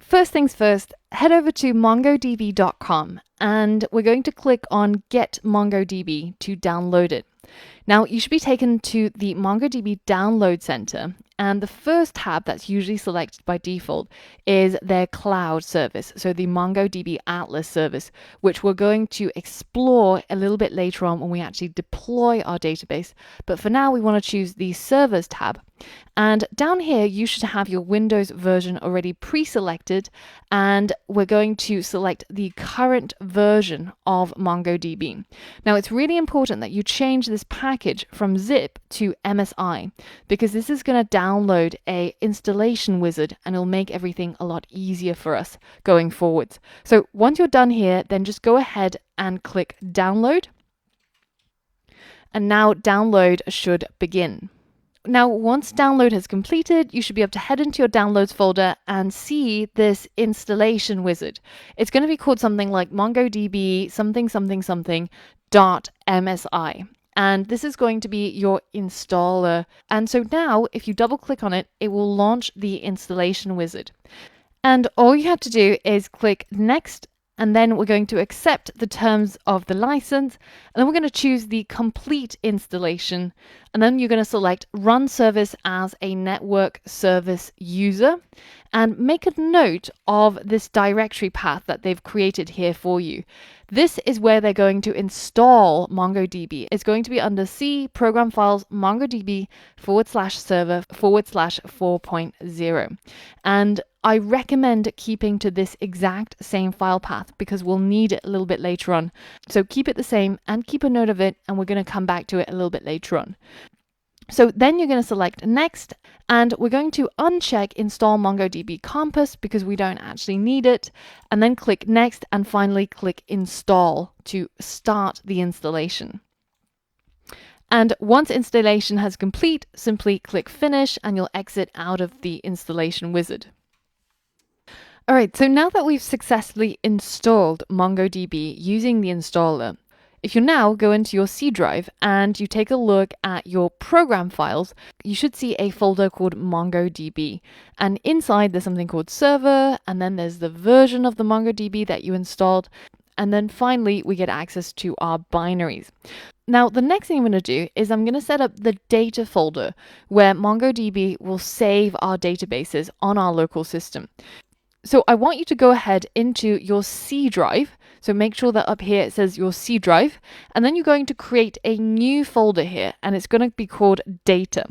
First things first, head over to mongodb.com and we're going to click on Get MongoDB to download it. Now, you should be taken to the MongoDB Download Center, and the first tab that's usually selected by default is their cloud service, so the MongoDB Atlas service, which we're going to explore a little bit later on when we actually deploy our database. But for now, we want to choose the Servers tab. And down here, you should have your Windows version already pre-selected, and we're going to select the current version of MongoDB. Now, it's really important that you change this package from zip to MSI, because this is going to download a installation wizard and it'll make everything a lot easier for us going forwards. So once you're done here, then just go ahead and click download. And now download should begin. Now, once download has completed, you should be able to head into your downloads folder and see this installation wizard. It's going to be called something like MongoDB something.msi. And this is going to be your installer. And so now, if you double click on it, it will launch the installation wizard. And all you have to do is click Next, and then we're going to accept the terms of the license, and then we're going to choose the complete installation, and then you're going to select Run Service as a network service user, and make a note of this directory path that they've created here for you. This is where they're going to install MongoDB. It's going to be under C, Program Files, MongoDB/server/4.0. And I recommend keeping to this exact same file path because we'll need it a little bit later on. So keep it the same and keep a note of it, and we're going to come back to it a little bit later on. So then you're going to select Next, and we're going to uncheck Install MongoDB Compass because we don't actually need it, and then click Next, and finally click Install to start the installation. And once installation has complete, simply click Finish and you'll exit out of the installation wizard. All right, so now that we've successfully installed MongoDB using the installer, if you now go into your C drive and you take a look at your program files, you should see a folder called MongoDB. And inside there's something called server, and then there's the version of the MongoDB that you installed. And then finally, we get access to our binaries. Now, the next thing I'm going to do is I'm going to set up the data folder where MongoDB will save our databases on our local system. So I want you to go ahead into your C drive. So make sure that up here it says your C drive, and then you're going to create a new folder here, and it's going to be called data.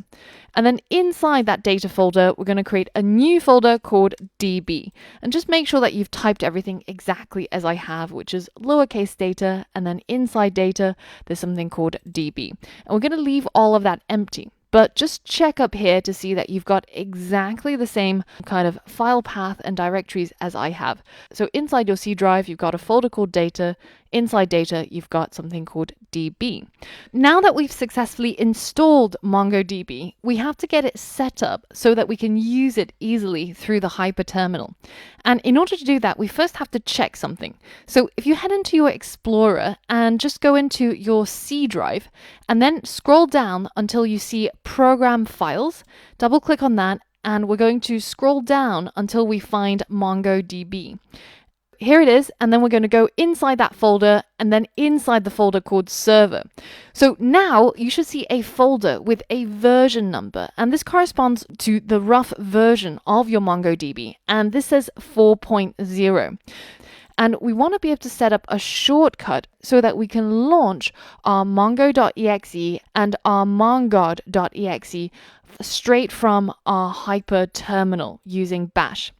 And then inside that data folder, we're going to create a new folder called DB. And just make sure that you've typed everything exactly as I have, which is lowercase data, and then inside data, there's something called DB. And we're going to leave all of that empty. But just check up here to see that you've got exactly the same kind of file path and directories as I have. So inside your C drive, you've got a folder called data. Inside data, you've got something called DB. Now that we've successfully installed MongoDB, we have to get it set up so that we can use it easily through the hyperterminal. And in order to do that, we first have to check something. So if you head into your Explorer and just go into your C drive and then scroll down until you see Program Files, double click on that, and we're going to scroll down until we find MongoDB. Here it is, and then we're going to go inside that folder and then inside the folder called server. So now you should see a folder with a version number, and this corresponds to the rough version of your MongoDB, and this says 4.0. And we want to be able to set up a shortcut so that we can launch our mongo.exe and our mongod.exe straight from our hyperterminal using bash.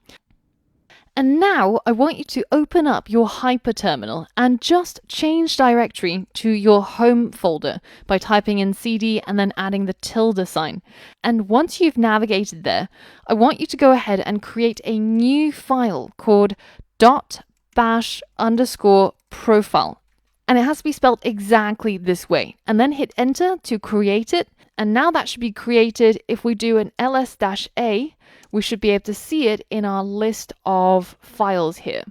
And now I want you to open up your hyperterminal and just change directory to your home folder by typing in cd and then adding the tilde sign. And once you've navigated there, I want you to go ahead and create a new file called .bash_profile. And it has to be spelled exactly this way. And then hit enter to create it. And now that should be created. If we do an ls-a, we should be able to see it in our list of files here.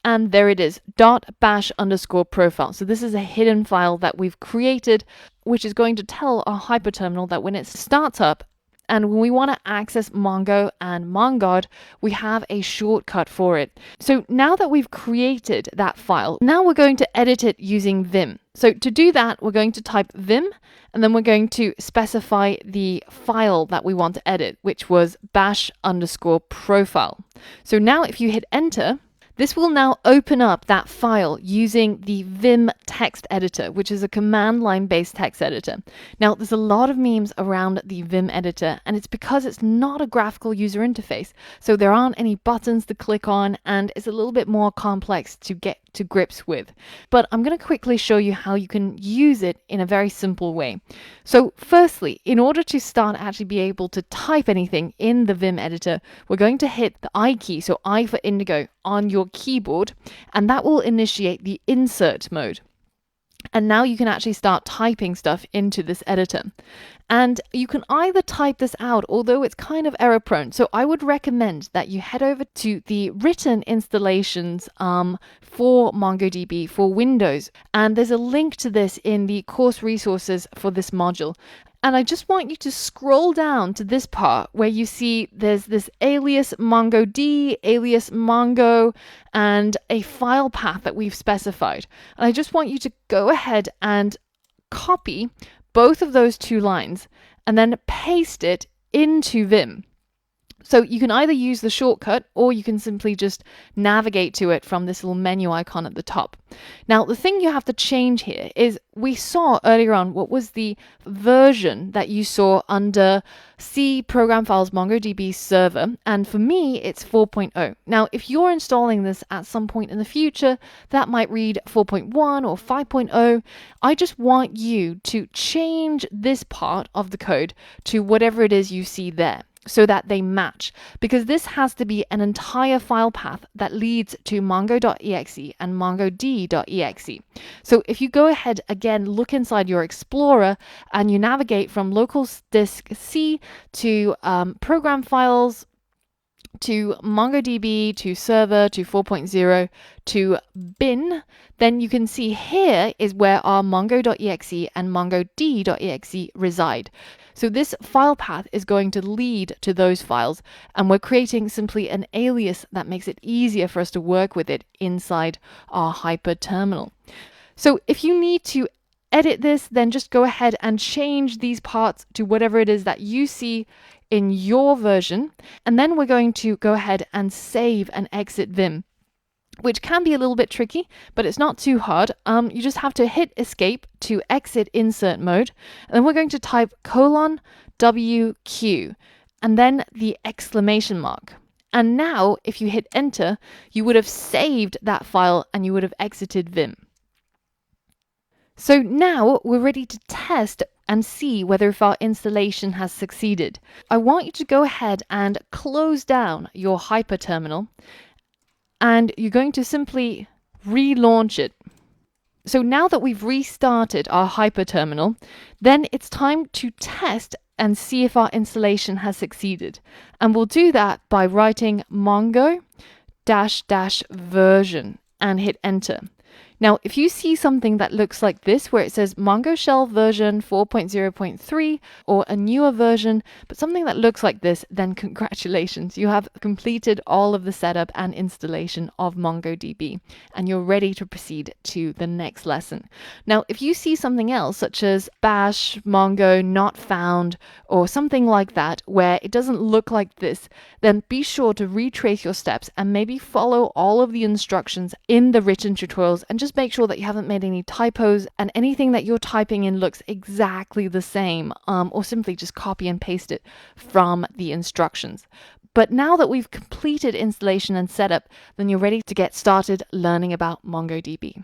And there it is, .bash_profile. So this is a hidden file that we've created, which is going to tell our hyperterminal that when it starts up And when we want to access Mongo and MongoD, we have a shortcut for it. So now that we've created that file, now we're going to edit it using Vim. So to do that, we're going to type Vim, and then we're going to specify the file that we want to edit, which was bash_profile. So now if you hit enter, this will now open up that file using the Vim text editor, which is a command line based text editor. Now, there's a lot of memes around the Vim editor, and it's because it's not a graphical user interface. So there aren't any buttons to click on, and it's a little bit more complex to get to grips with. But I'm going to quickly show you how you can use it in a very simple way. So firstly, in order to start actually be able to type anything in the Vim editor, we're going to hit the I key, so I for indigo, on your keyboard, and that will initiate the insert mode. And now you can actually start typing stuff into this editor. And you can either type this out, although it's kind of error prone. So I would recommend that you head over to the written installations for MongoDB for Windows. And there's a link to this in the course resources for this module. And I just want you to scroll down to this part where you see there's this alias MongoD, alias Mongo, and a file path that we've specified. And I just want you to go ahead and copy both of those two lines and then paste it into Vim. So you can either use the shortcut or you can simply just navigate to it from this little menu icon at the top. Now, the thing you have to change here is we saw earlier on what was the version that you saw under C Program Files MongoDB Server. And for me, it's 4.0. Now, if you're installing this at some point in the future, that might read 4.1 or 5.0. I just want you to change this part of the code to whatever it is you see there, so that they match, because this has to be an entire file path that leads to mongo.exe and mongodb.exe. So if you go ahead again, look inside your Explorer and you navigate from local disk C to program files, to MongoDB, to server, to 4.0, to bin, then you can see here is where our mongo.exe and mongodb.exe reside. So this file path is going to lead to those files, and we're creating simply an alias that makes it easier for us to work with it inside our hyper terminal. So if you need to edit this, then just go ahead and change these parts to whatever it is that you see in your version. And then we're going to go ahead and save and exit Vim, which can be a little bit tricky, but it's not too hard. You just have to hit escape to exit insert mode. And then we're going to type :WQ and then the exclamation mark. And now if you hit enter, you would have saved that file and you would have exited Vim. So now we're ready to test and see whether if our installation has succeeded. I want you to go ahead and close down your hyper terminal, and you're going to simply relaunch it. So now that we've restarted our hyper terminal, then it's time to test and see if our installation has succeeded. And we'll do that by writing mongo-version and hit enter. Now, if you see something that looks like this, where it says Mongo Shell version 4.0.3 or a newer version, but something that looks like this, then congratulations, you have completed all of the setup and installation of MongoDB, and you're ready to proceed to the next lesson. Now, if you see something else, such as bash, Mongo, not found, or something like that, where it doesn't look like this, then be sure to retrace your steps and maybe follow all of the instructions in the written tutorials, and just make sure that you haven't made any typos and anything that you're typing in looks exactly the same, or simply just copy and paste it from the instructions. But now that we've completed installation and setup, then you're ready to get started learning about MongoDB.